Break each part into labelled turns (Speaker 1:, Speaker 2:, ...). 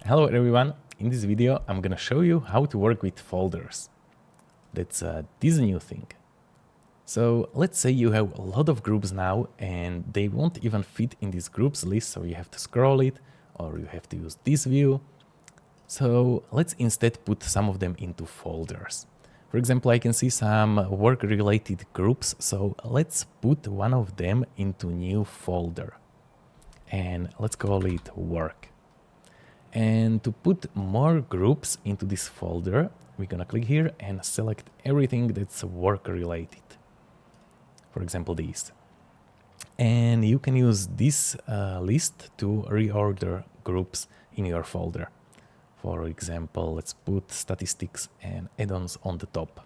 Speaker 1: Hello everyone, in this video I'm gonna show you how to work with folders. That's this new thing. So let's say you have a lot of groups now and they won't even fit in this groups list, so you have to scroll it or you have to use this view. So let's instead put some of them into folders. For example, I can see some work-related groups, so let's put one of them into new folder and let's call it work. And to put more groups into this folder, we're gonna click here and select everything that's work related. For example, these. And you can use this list to reorder groups in your folder. For example, let's put statistics and add-ons on the top.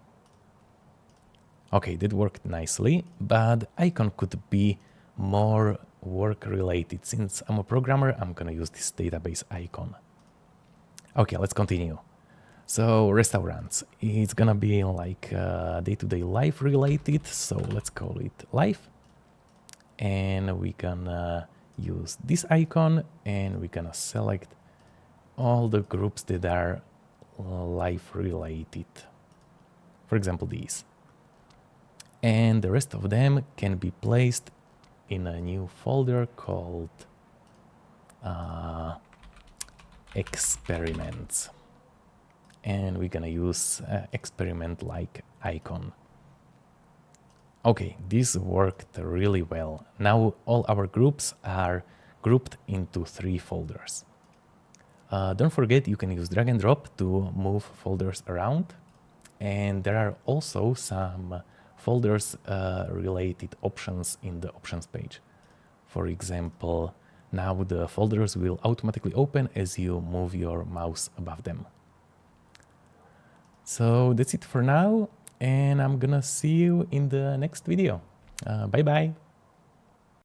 Speaker 1: Okay, that worked nicely, but icon could be more work related. Since I'm a programmer, I'm gonna use this database icon. Okay, let's continue. So restaurants, it's gonna be like day-to-day life related, so let's call it life. And we gonna use this icon and we're gonna select all the groups that are life related. For example, these. And the rest of them can be placed in a new folder called experiments. And we're gonna use experiment like icon. Okay, this worked really well. Now all our groups are grouped into 3 folders. Don't forget you can use drag and drop to move folders around. And there are also some folders related options in the options page. For example, now the folders will automatically open as you move your mouse above them. So that's it for now, and I'm gonna see you in the next video. Bye bye.